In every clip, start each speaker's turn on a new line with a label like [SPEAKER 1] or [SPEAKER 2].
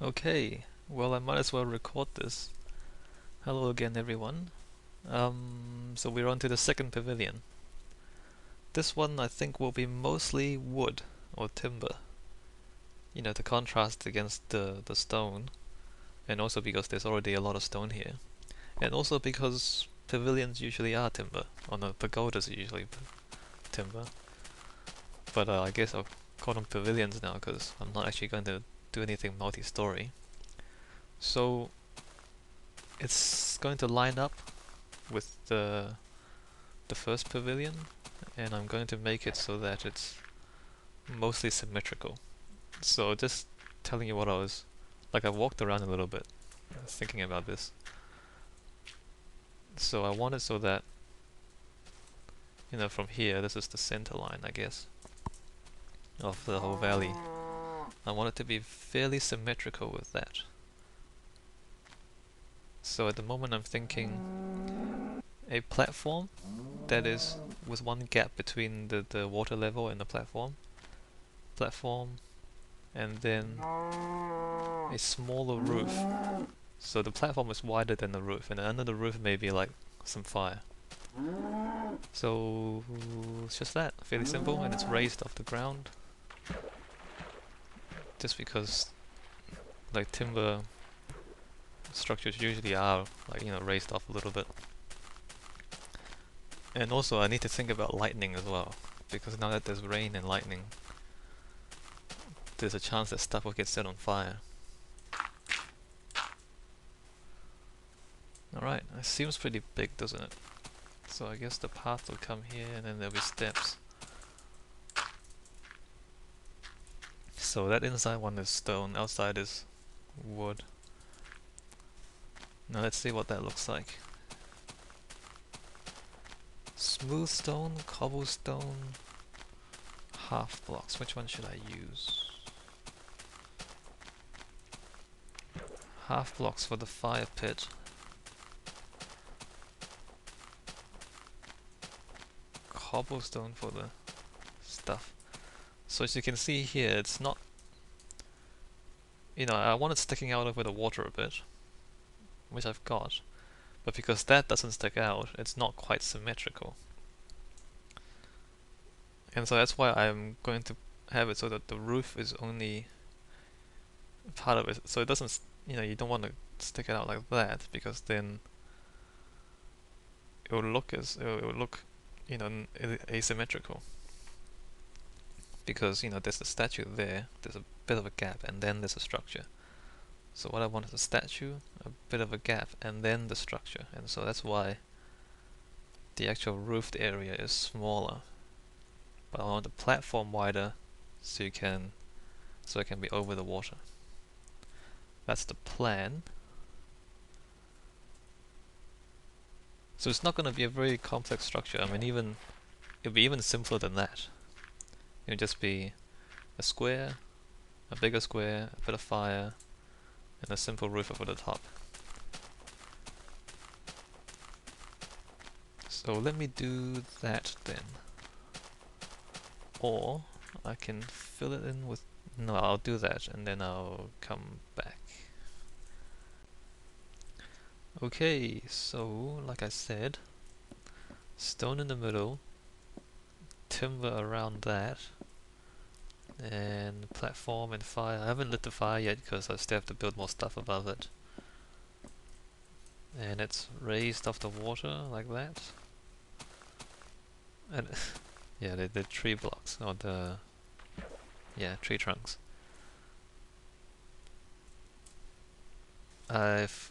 [SPEAKER 1] Okay, well I might as well record this. Hello again everyone. So we're on to the second pavilion. This one I think will be mostly wood or timber. You know, to contrast against the stone, and also because there's already a lot of stone here. And also because pavilions usually are timber, or no, pagodas are usually timber. But I guess I'll call them pavilions now because I'm not actually going to do anything multi-story. So it's going to line up with the first pavilion, and I'm going to make it so that it's mostly symmetrical. So just telling you what I walked around a little bit thinking about this. So I want it so that, you know, from here, this is the center line, I guess, of the whole valley. I want it to be fairly symmetrical with that. So at the moment I'm thinking a platform that is with one gap between the water level and the platform, and then a smaller roof. So the platform is wider than the roof, and under the roof may be like some fire. So it's just that, fairly simple, and it's raised off the ground. Just because like timber structures usually are like, you know, raised off a little bit. And also I need to think about lightning as well, because now that there's rain and lightning, there's a chance that stuff will get set on fire. Alright, it seems pretty big, doesn't it? So I guess the path will come here and then there'll be steps. So that inside one is stone, outside is wood. Now let's see what that looks like. Smooth stone, cobblestone, half blocks. Which one should I use? Half blocks for the fire pit. Cobblestone for the stuff. So as you can see here, it's not, you know, I want it sticking out over the water a bit, which I've got, but because that doesn't stick out, it's not quite symmetrical. And so that's why I'm going to have it so that the roof is only part of it, so it doesn't, you know, you don't want to stick it out like that, because then it will look, you know, asymmetrical. Because, you know, there's a statue there, there's a bit of a gap, and then there's a structure. So what I want is a statue, a bit of a gap, and then the structure. And so that's why the actual roofed area is smaller. But I want the platform wider so it can be over the water. That's the plan. So it's not going to be a very complex structure. I mean, it'll be even simpler than that. It'll just be a square, a bigger square, a bit of fire, and a simple roof over the top. So let me do that then. Or I can fill it in with... No, I'll do that and then I'll come back. Okay, so like I said, stone in the middle, timber around that, and platform and fire. I haven't lit the fire yet because I still have to build more stuff above it. And it's raised off the water like that. And yeah, the tree blocks, or tree trunks. I've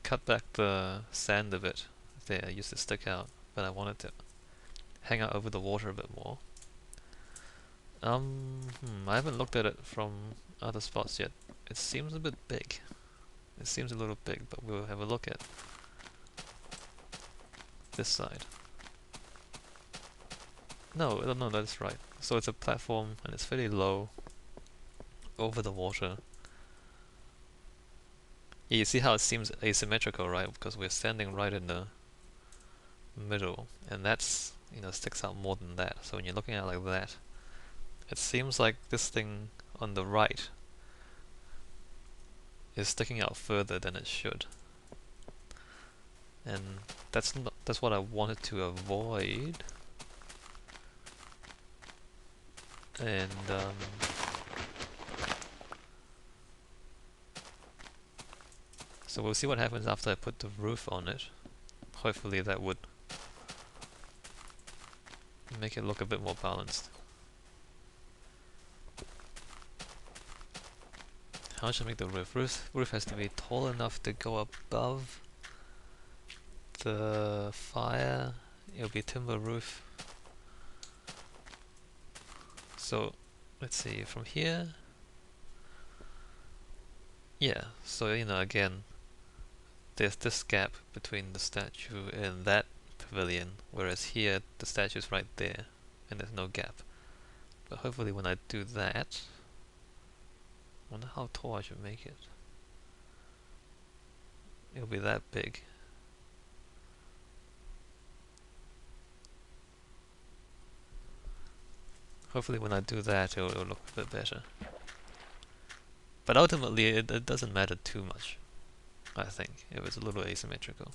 [SPEAKER 1] cut back the sand a bit there, I used to stick out, but I wanted to hang out over the water a bit more. I haven't looked at it from other spots yet. It seems a bit big. It seems a little big, but we'll have a look at this side. No, that's right. So it's a platform and it's fairly low over the water. Yeah, you see how it seems asymmetrical, right? Because we're standing right in the middle, and that's, you know, sticks out more than that. So when you're looking at it like that, it seems like this thing on the right is sticking out further than it should. And that's what I wanted to avoid. And so we'll see what happens after I put the roof on it. Hopefully that would make it look a bit more balanced. How should I make the roof? Roof has to be tall enough to go above the fire. It'll be timber roof. So let's see, from here. Yeah, so you know, again, there's this gap between the statue and that pavilion, whereas here the statue's right there and there's no gap. But hopefully when I do that, I wonder how tall I should make it. It'll be that big. Hopefully when I do that it'll look a bit better. But ultimately it doesn't matter too much, I think, if it's a little asymmetrical.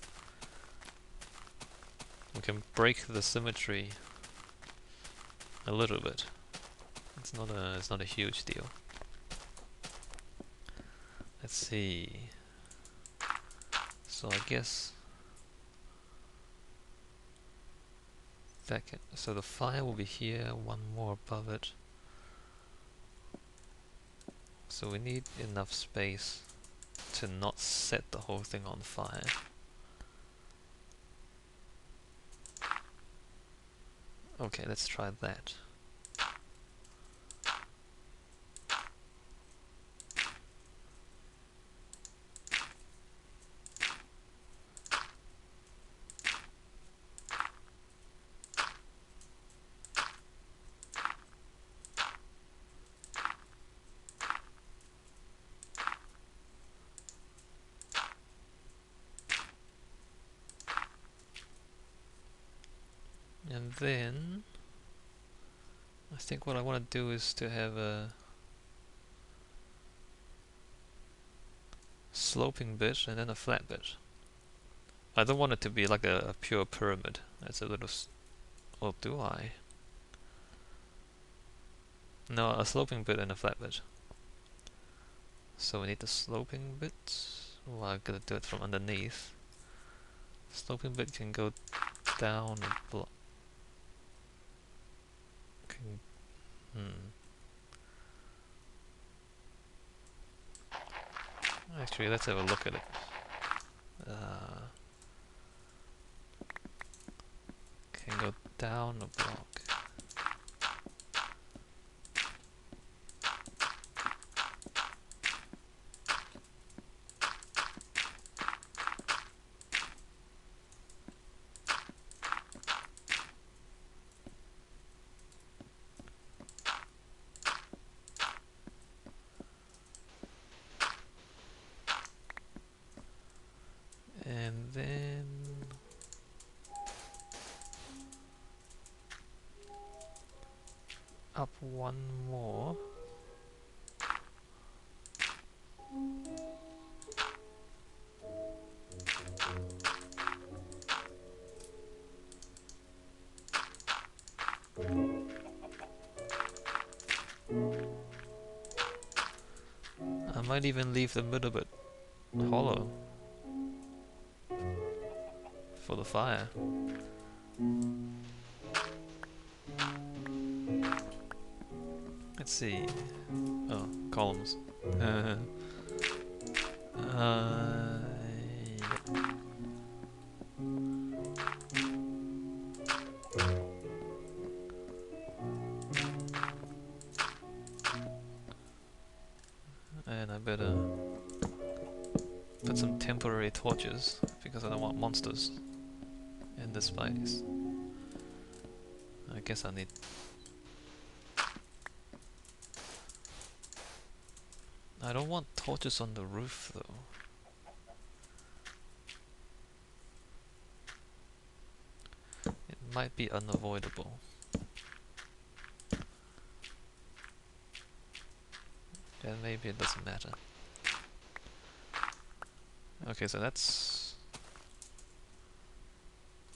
[SPEAKER 1] We can break the symmetry a little bit. It's not a huge deal. Let's see. So I guess that can, so the fire will be here, one more above it. So we need enough space to not set the whole thing on fire. Okay, let's try that. And then I think what I want to do is to have a sloping bit and then a flat bit. I don't want it to be like a pure pyramid. That's a little or do I? No, a sloping bit and a flat bit. So we need the sloping bit. Well, I'm gonna do it from underneath. Sloping bit can go down a block. Actually, let's have a look at it. Can go down a block. And then up one more. I might even leave the middle bit hollow for the fire. Let's see. Oh, columns. Yeah. And I better put some temporary torches because I don't want monsters in this space. I guess I need. I don't want torches on the roof though. It might be unavoidable. Then maybe it doesn't matter. Okay, so that's...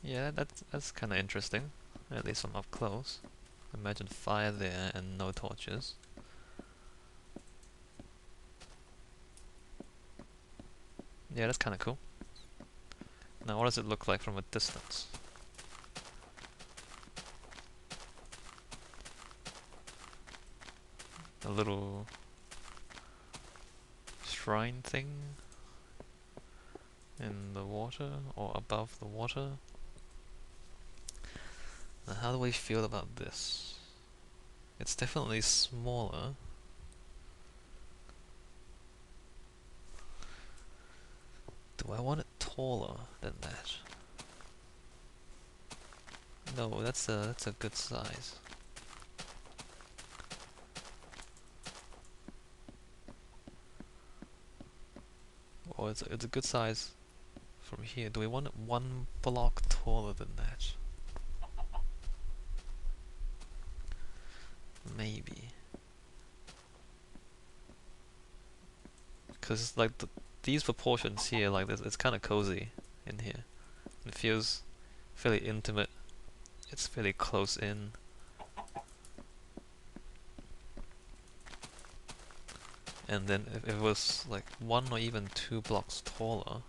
[SPEAKER 1] yeah, that's kind of interesting, at least from up close. Imagine fire there and no torches. Yeah, that's kind of cool. Now what does it look like from a distance? A little shrine thing in the water or above the water. Now how do we feel about this? It's definitely smaller. Do I want it taller than that? No, that's a good size. Or it's a good size from here. Do we want it one block taller than that? Maybe. Because like these proportions here, like this, it's kind of cozy in here. It feels fairly intimate. It's fairly close in. And then if it was like 1 or even 2 blocks taller,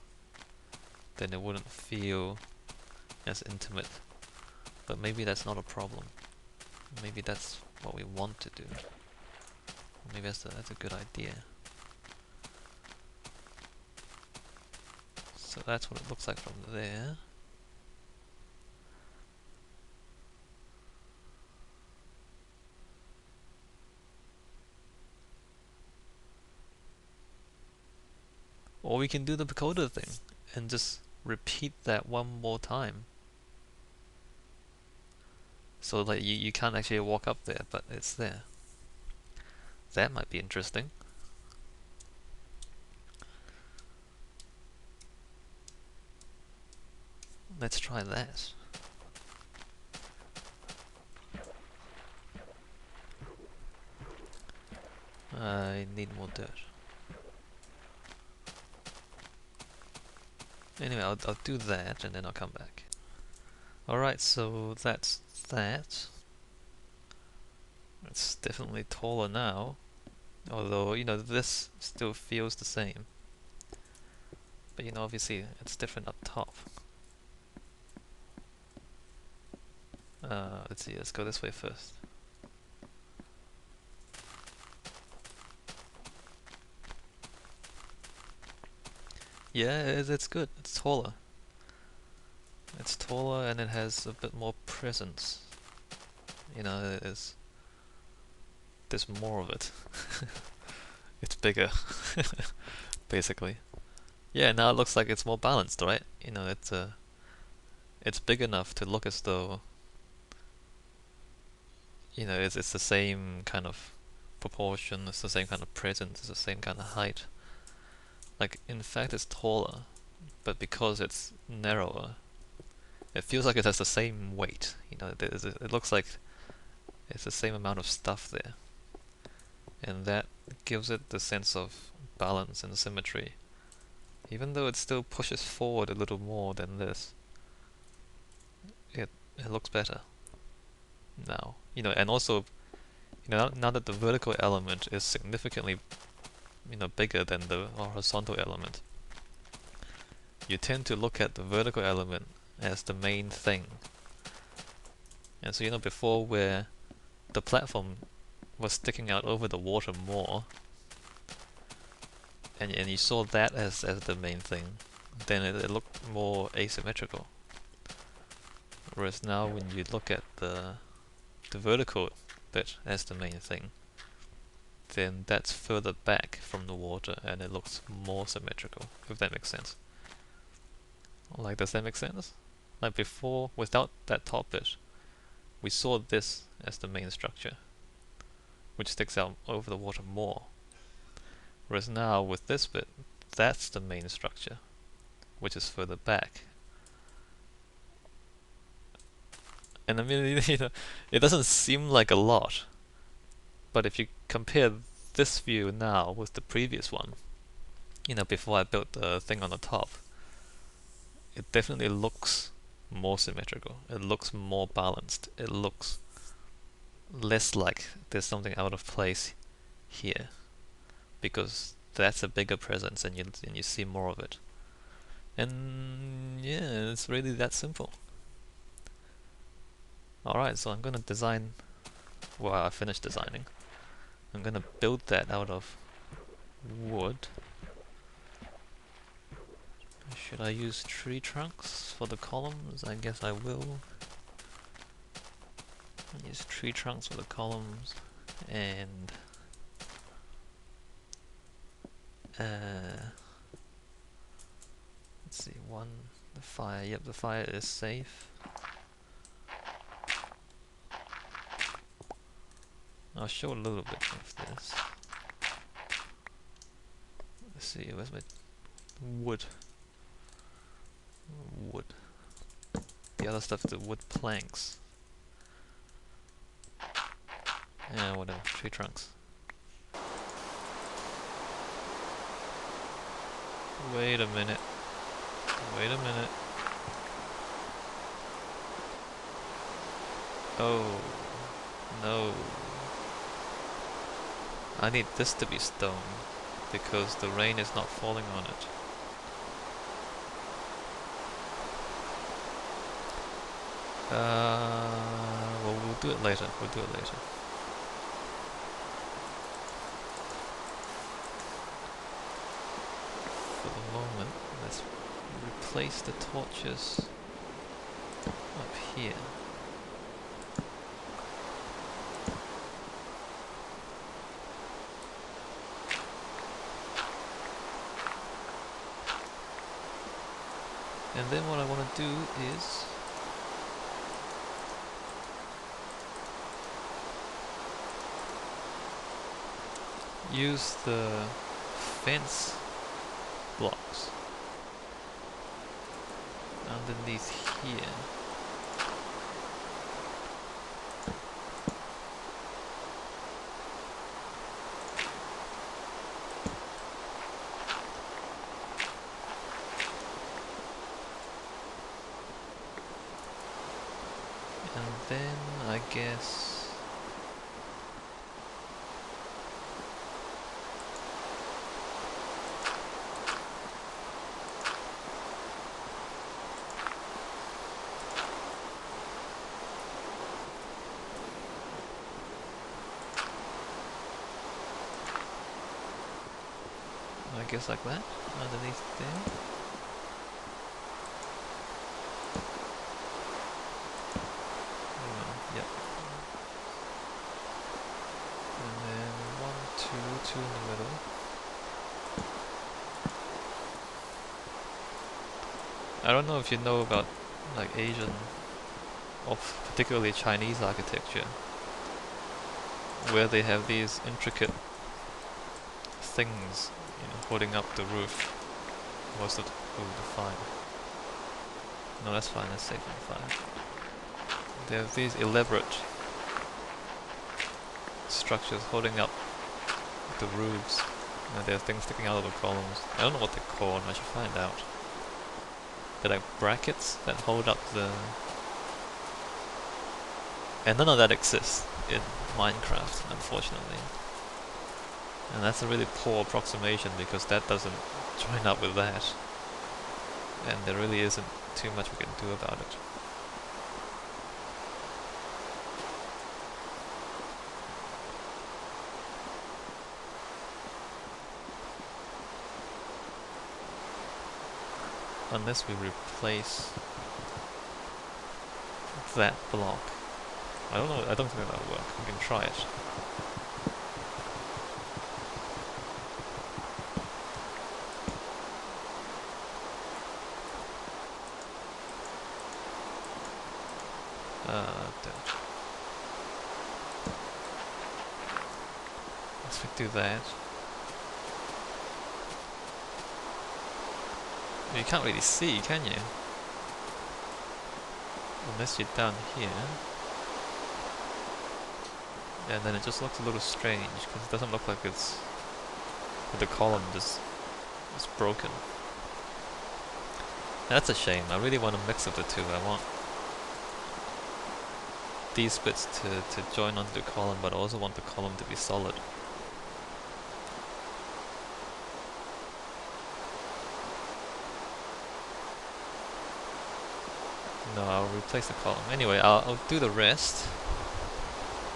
[SPEAKER 1] then it wouldn't feel as intimate. But maybe that's not a problem. Maybe that's what we want to do. Maybe that's a good idea. So that's what it looks like from there. Or we can do the pagoda thing and just repeat that one more time. So like you can't actually walk up there, but it's there. That might be interesting. Let's try that. I need more dirt. Anyway, I'll do that and then I'll come back. Alright, so that's that. It's definitely taller now. Although, you know, this still feels the same. But you know, obviously it's different up top. Let's see, let's go this way first. Yeah, it's good. It's taller. It's taller and it has a bit more presence. You know, there's more of it. It's bigger, basically. Yeah, now it looks like it's more balanced, right? You know, it's big enough to look as though, you know, it's the same kind of proportion, it's the same kind of presence, it's the same kind of height. Like, in fact, it's taller, but because it's narrower, it feels like it has the same weight. You know, it looks like it's the same amount of stuff there, and that gives it the sense of balance and symmetry. Even though it still pushes forward a little more than this, it looks better now. You know, and also, you know, now that the vertical element is significantly, you know, bigger than the horizontal element, you tend to look at the vertical element as the main thing. And so, you know, before where the platform was sticking out over the water more, and you saw that as the main thing, then it looked more asymmetrical. Whereas now when you look at the vertical bit as the main thing, then that's further back from the water and it looks more symmetrical, if that makes sense. Like, does that make sense? Like before, without that top bit, we saw this as the main structure, which sticks out over the water more. Whereas now with this bit, that's the main structure, which is further back. And I mean, you know, it doesn't seem like a lot, but if you compare this view now with the previous one, you know, before I built the thing on the top, it definitely looks more symmetrical. It looks more balanced. It looks less like there's something out of place here, because that's a bigger presence and you see more of it. And yeah, it's really that simple. Alright, so I'm gonna design, well, I finished designing. I'm gonna build that out of wood. Should I use tree trunks for the columns? I guess I will. Use tree trunks for the columns, and let's see, the fire. Yep, the fire is safe. I'll show a little bit of this. Let's see, where's my wood? Wood. The other stuff is the wood planks. Yeah, whatever, tree trunks. Wait a minute. Wait a minute. Oh, no. I need this to be stone, because the rain is not falling on it. Well, we'll do it later. We'll do it later. For the moment, let's replace the torches up here. And then what I want to do is use the fence blocks underneath here. And then I guess like that, underneath there. Yep. And then 1, 2, 2 in the middle. I don't know if you know about like Asian, or particularly Chinese architecture, where they have these intricate things, you know, holding up the roof. Most of the fine. No, that's fine. That's safe and fine. They have these elaborate structures holding up the roofs. And there are things sticking out of the columns. I don't know what they're called. I should find out. They're like brackets that hold up the. And none of that exists in Minecraft, unfortunately. And that's a really poor approximation, because that doesn't join up with that. And there really isn't too much we can do about it. Unless we replace that block. I don't know, I don't think that'll work. We can try it. Let's do that. You can't really see, can you? Unless you're down here. And then it just looks a little strange, because it doesn't look like it's with the column just It's broken. That's a shame. I really want a mix of the two. I want these bits to join onto the column, but I also want the column to be solid. No, I'll replace the column. Anyway, I'll do the rest,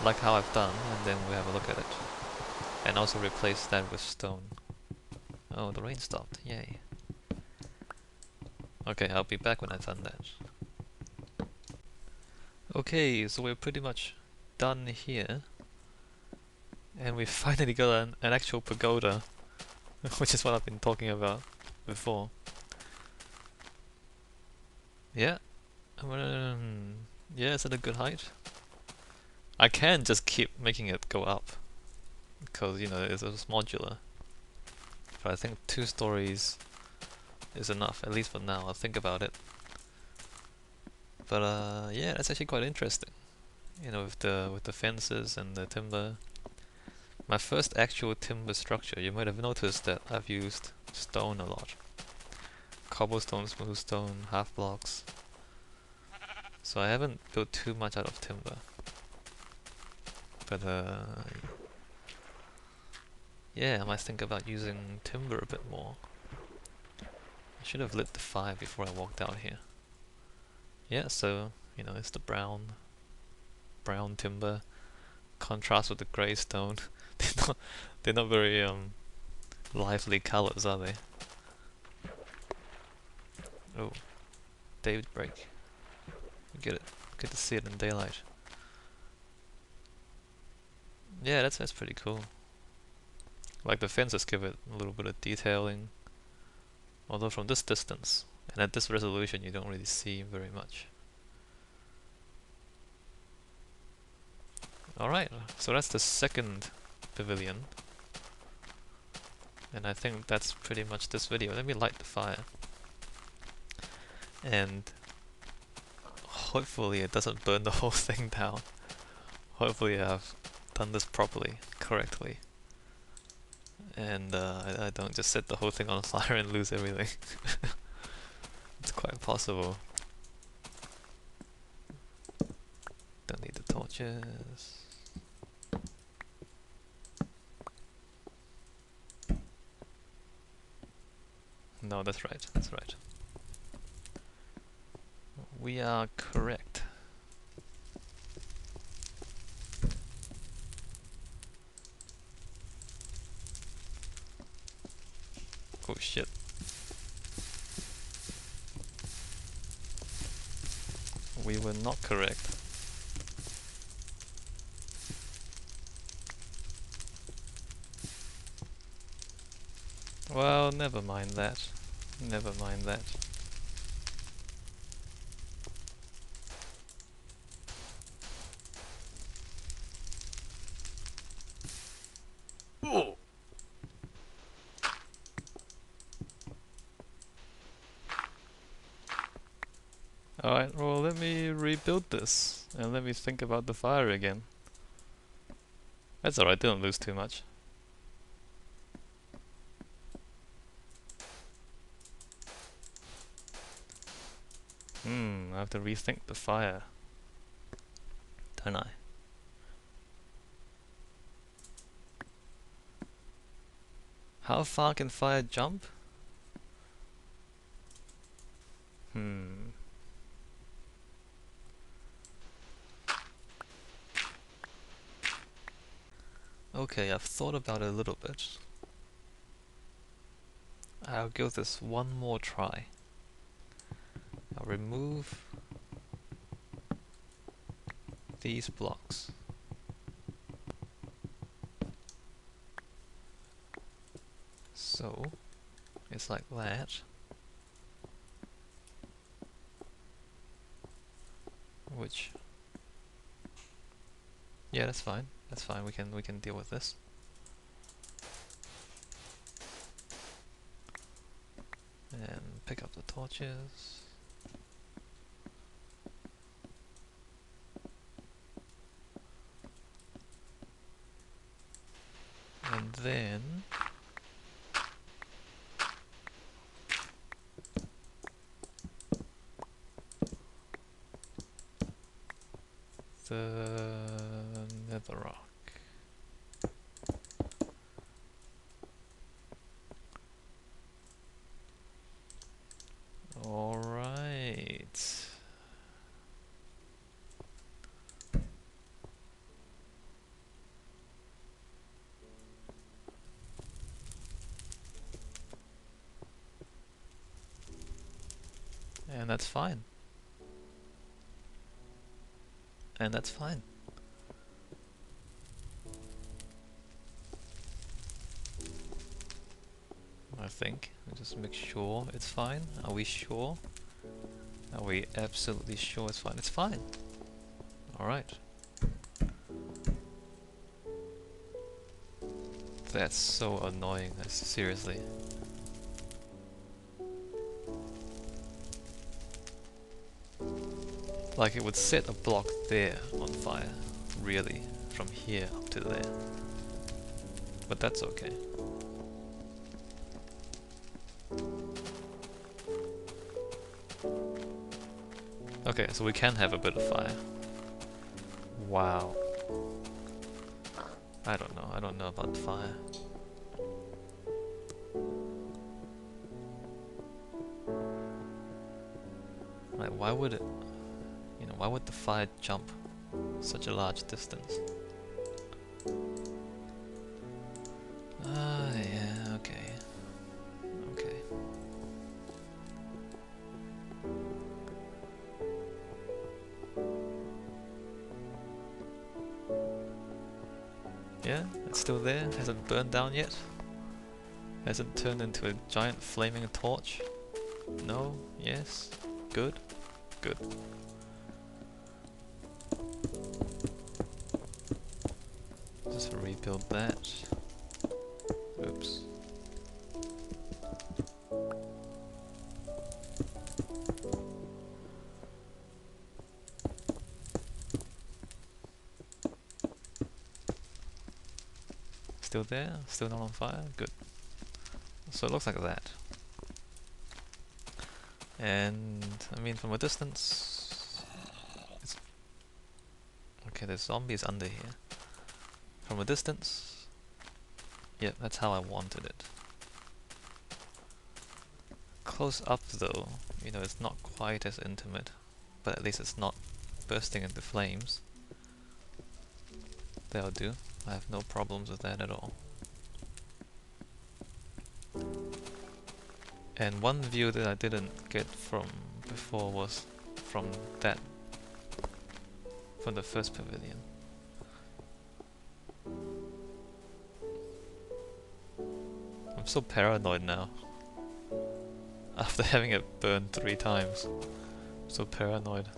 [SPEAKER 1] like how I've done, and then we'll have a look at it. And also replace that with stone. Oh, the rain stopped. Yay. Okay, I'll be back when I've done that. Okay, so we're pretty much done here. And we finally got an actual pagoda, which is what I've been talking about before. Yeah. Yeah, it's at a good height. I can just keep making it go up, because, you know, it's modular. But I think 2 stories is enough, at least for now. I'll think about it. But yeah, that's actually quite interesting. You know, with the fences and the timber. My first actual timber structure, you might have noticed that I've used stone a lot. Cobblestone, smooth stone, half blocks. So I haven't built too much out of timber. But yeah, I might think about using timber a bit more. I should have lit the fire before I walked out here. Yeah, so, you know, it's the brown timber. Contrast with the grey stone. they're not very lively colours, are they? Oh, day break. Get it. Good to see it in daylight. Yeah, that's pretty cool. Like the fences give it a little bit of detailing. Although from this distance and at this resolution you don't really see very much. Alright, so that's the second pavilion. And I think that's pretty much this video. Let me light the fire. And hopefully it doesn't burn the whole thing down. Hopefully I've done this properly, correctly. And I don't just set the whole thing on fire and lose everything. It's quite possible. Don't need the torches. No, that's right, that's right. We are correct. Oh shit. We were not correct. Well, never mind that. Never mind that. Oh. Alright, well let me rebuild this and let me think about the fire again. That's alright, didn't lose too much. I have to rethink the fire, don't I? How far can fire jump? Okay, I've thought about it a little bit. I'll give this one more try. I'll remove these blocks. So, it's like that. Which, yeah, that's fine. That's fine. We can deal with this. And pick up the torches. And then the nether rock. Alright. And that's fine. And that's fine. I think. Just make sure it's fine. Are we sure? Are we absolutely sure it's fine? It's fine. Alright. That's so annoying, seriously. Like it would set a block there on fire, really, from here up to there. But that's okay. Okay, so we can have a bit of fire. Wow. I don't know about fire. Like, why would it, why would the fire jump such a large distance? Ah, yeah, okay. Okay. Yeah, it's still there, hasn't burned down yet. Hasn't turned into a giant flaming torch. No, yes, good, good. Just rebuild that. Oops. Still there? Still not on fire? Good. So it looks like that. And I mean, from a distance, it's okay. There's zombies under here. From a distance, yeah, that's how I wanted it. Close up though, it's not quite as intimate, but at least it's not bursting into flames. That'll do. I have no problems with that at all. And one view that I didn't get from before was from the first pavilion. I'm so paranoid now. After having it burned 3 times. I'm so paranoid.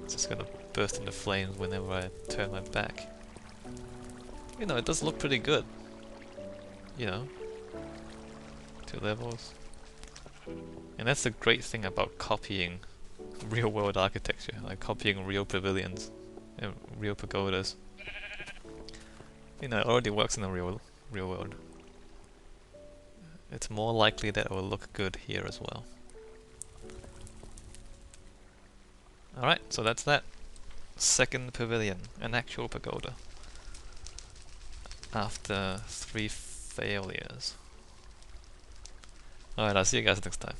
[SPEAKER 1] It's just gonna burst into flames whenever I turn my back. It does look pretty good. 2 levels. And that's the great thing about copying real world architecture, like copying real pavilions and real pagodas. It already works in the real world. It's more likely that it will look good here as well. Alright, so that's that. Second pavilion, an actual pagoda. After 3 failures. Alright, I'll see you guys next time.